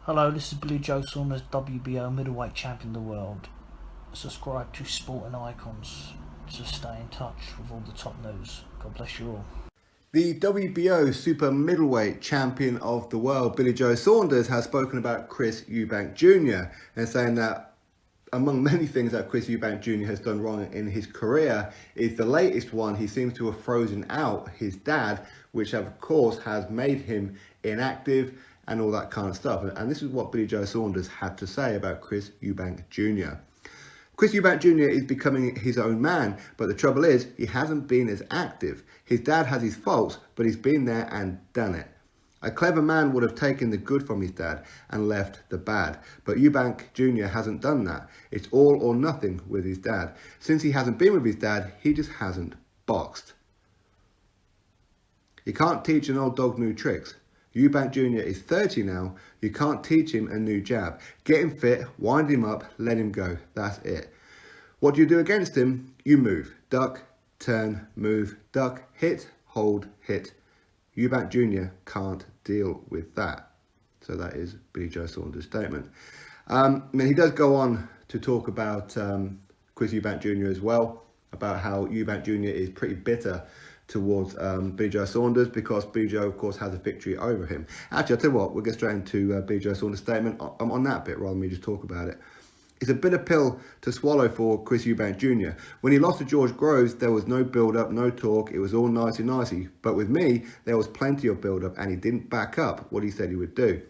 Hello, this is Joe Saunders, WBO middleweight champion of the world. Subscribe to Sporting Icons to stay in touch with all the top news. God bless you all. The WBO super middleweight champion of the world, Billy Joe Saunders, has spoken about Chris Eubank Jr. and saying that among many things that Chris Eubank Jr. has done wrong in his career is the latest one. He seems to have frozen out his dad, which of course has made him inactive and all that kind of stuff. And this is what Billy Joe Saunders had to say about Chris Eubank Jr. Chris Eubank Jr. is becoming his own man, but the trouble is he hasn't been as active. His dad has his faults, but he's been there and done it. A clever man would have taken the good from his dad and left the bad, but Eubank Jr. hasn't done that. It's all or nothing with his dad. Since he hasn't been with his dad, he just hasn't boxed. You can't teach an old dog new tricks. Eubank Jr. is 30 now. You can't teach him a new jab. Get him fit, wind him up, let him go. That's it. What do you do against him? You move. Duck, turn, move, duck, hit, hold, hit. Eubank Jr. can't deal with that. So that is Billy Joe Saunders' statement. He does go on to talk about Chris Eubank Jr. as well, about how Eubank Jr. is pretty bitter towards Billy Joe Saunders because Billy Joe, of course, has a victory over him. Actually, I'll tell you what, we'll get straight into Billy Joe Saunders' statement on that bit rather than me just talk about it. It's a bitter pill to swallow for Chris Eubank Jr. When he lost to George Groves, there was no build-up, no talk. It was all nicey-nicey. But with me, there was plenty of build-up, and he didn't back up what he said he would do.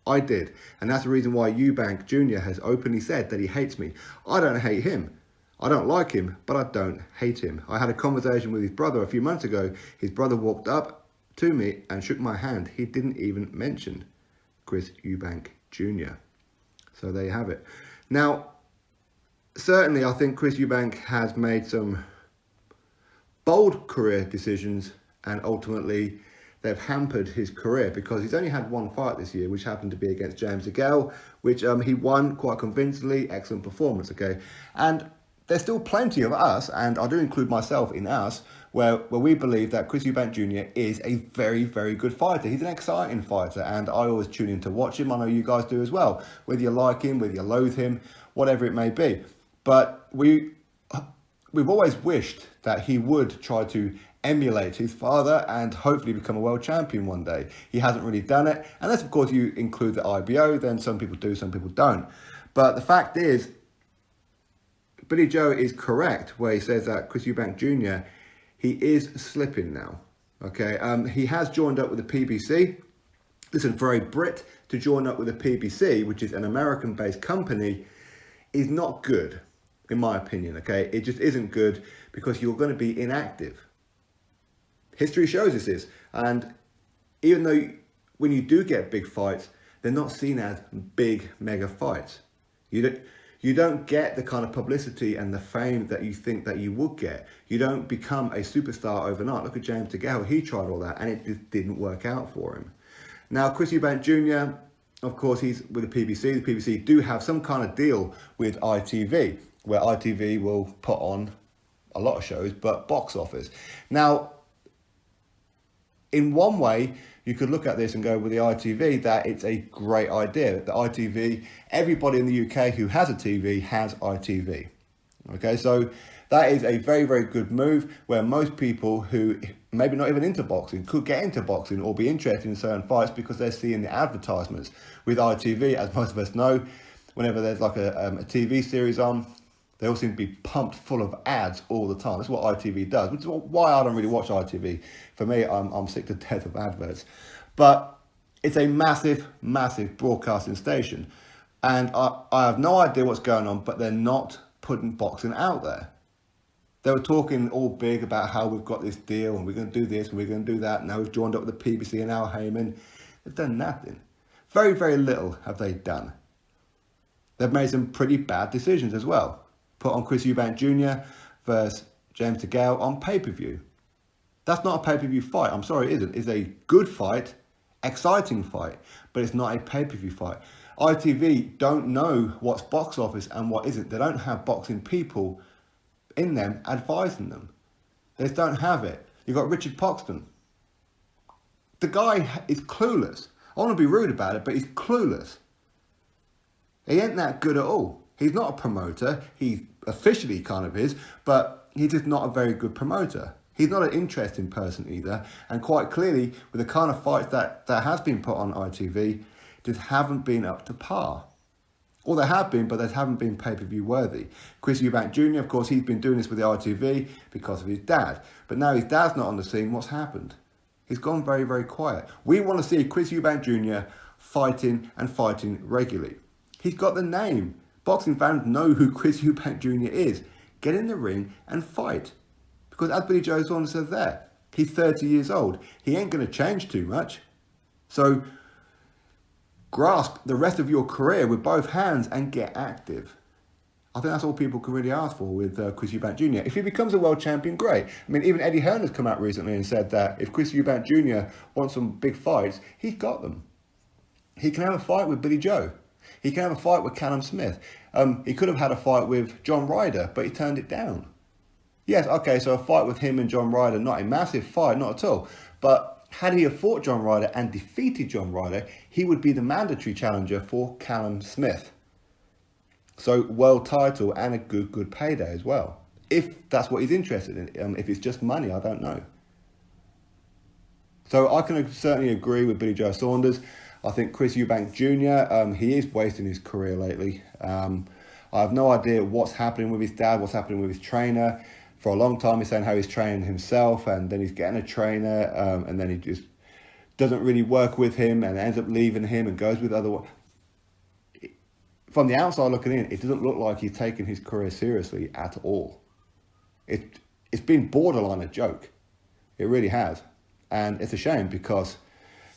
I did. And that's the reason why Eubank Jr. has openly said that he hates me. I don't hate him. I don't like him, but I don't hate him. I had a conversation with his brother a few months ago. His brother walked up to me and shook my hand. He didn't even mention Chris Eubank Jr. So there you have it. Now, certainly I think Chris Eubank has made some bold career decisions and ultimately they've hampered his career because he's only had one fight this year, which happened to be against James DeGale, which he won quite convincingly, excellent performance, okay? And there's still plenty of us, and I do include myself in us, where we believe that Chris Eubank Jr. is a very, very good fighter. He's an exciting fighter, and I always tune in to watch him. I know you guys do as well, whether you like him, whether you loathe him, whatever it may be. But we've always wished that he would try to emulate his father and hopefully become a world champion one day. He hasn't really done it, unless, of course, you include the IBO, then some people do, some people don't. But the fact is, Billy Joe is correct where he says that Chris Eubank Jr., he is slipping now, okay? He has joined up with the PBC. Listen, for a Brit to join up with the PBC, which is an American-based company, is not good, in my opinion, okay? It just isn't good because you're going to be inactive. History shows us this. And even though when you do get big fights, they're not seen as big, mega fights. You don't get the kind of publicity and the fame that you think that you would get. You don't become a superstar overnight. Look at James DeGale. He tried all that and it just didn't work out for him. Now, Chris Eubank Jr., of course, he's with the PBC. The PBC do have some kind of deal with ITV, where ITV will put on a lot of shows, but box office. Now, in one way, you could look at this and go with the ITV that it's a great idea. The ITV, everybody in the UK who has a TV has ITV. Okay, so that is a very, very good move where most people who maybe not even into boxing could get into boxing or be interested in certain fights because they're seeing the advertisements. With ITV, as most of us know, whenever there's like a TV series on, they all seem to be pumped full of ads all the time. That's what ITV does, which is why I don't really watch ITV. For me, I'm sick to death of adverts. But it's a massive, massive broadcasting station. And I have no idea what's going on, but they're not putting boxing out there. They were talking all big about how we've got this deal and we're going to do this and we're going to do that. Now we've joined up with the PBC and Al Heyman. They've done nothing. Very, very little have they done. They've made some pretty bad decisions as well. Put on Chris Eubank Jr. versus James DeGale on pay-per-view. That's not a pay-per-view fight. I'm sorry, it isn't. It's a good fight, exciting fight, but it's not a pay-per-view fight. ITV don't know what's box office and what isn't. They don't have boxing people in them advising them. They just don't have it. You've got Richard Poxton. The guy is clueless. I want to be rude about it, but he's clueless. He ain't that good at all. He's not a promoter. He officially kind of is, but he's just not a very good promoter. He's not an interesting person either. And quite clearly, with the kind of fights that has been put on ITV, just haven't been up to par. Or they have been, but they haven't been pay-per-view worthy. Chris Eubank Jr., of course, he's been doing this with the ITV because of his dad. But now his dad's not on the scene. What's happened? He's gone very, very quiet. We want to see Chris Eubank Jr. fighting and fighting regularly. He's got the name. Boxing fans know who Chris Eubank Jr. is. Get in the ring and fight. Because as Billy Joe Saunders says there, he's 30 years old. He ain't going to change too much. So grasp the rest of your career with both hands and get active. I think that's all people can really ask for with Chris Eubank Jr. If he becomes a world champion, great. I mean, even Eddie Hearn has come out recently and said that if Chris Eubank Jr. wants some big fights, he's got them. He can have a fight with Billy Joe. He can have a fight with Callum Smith. He could have had a fight with John Ryder, but he turned it down. Yes, okay, so a fight with him and John Ryder, not a massive fight, not at all. But had he have fought John Ryder and defeated John Ryder, he would be the mandatory challenger for Callum Smith. So world title and a good payday as well. If that's what he's interested in. If it's just money, I don't know. So I can certainly agree with Billy Joe Saunders. I think Chris Eubank Jr., he is wasting his career lately. I have no idea what's happening with his dad, what's happening with his trainer. For a long time, he's saying how he's training himself, and then he's getting a trainer, and then he just doesn't really work with him and ends up leaving him and goes with other. From the outside looking in, it doesn't look like he's taking his career seriously at all. It's been borderline a joke. It really has. And it's a shame because,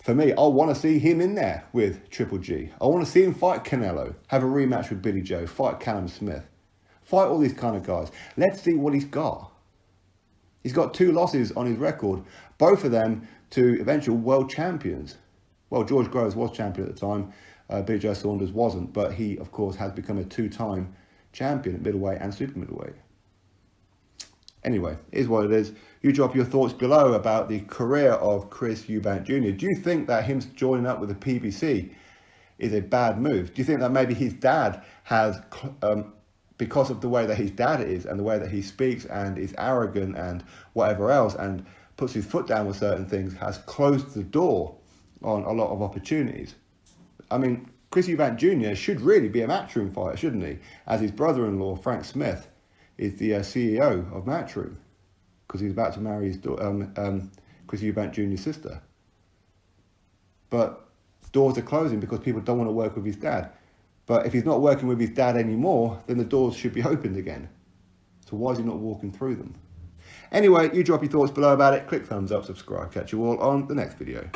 for me, I want to see him in there with Triple G. I want to see him fight Canelo, have a rematch with Billy Joe, fight Callum Smith. Fight all these kind of guys. Let's see what he's got. He's got 2 losses on his record, both of them to eventual world champions. Well, George Groves was champion at the time. Billy Joe Saunders wasn't, but he, of course, has become a 2-time champion at middleweight and super middleweight. Anyway, it is what it is. You drop your thoughts below about the career of Chris Eubank Jr. Do you think that him joining up with the PBC is a bad move? Do you think that maybe his dad has... because of the way that his dad is and the way that he speaks and is arrogant and whatever else and puts his foot down with certain things, has closed the door on a lot of opportunities. I mean, Chris Eubank Jr. should really be a Matchroom fighter, shouldn't he? As his brother-in-law, Frank Smith, is the CEO of Matchroom because he's about to marry his Chris Eubank Jr.'s sister. But doors are closing because people don't want to work with his dad. But if he's not working with his dad anymore, then the doors should be opened again. So why is he not walking through them? Anyway, you drop your thoughts below about it. Click thumbs up, subscribe. Catch you all on the next video.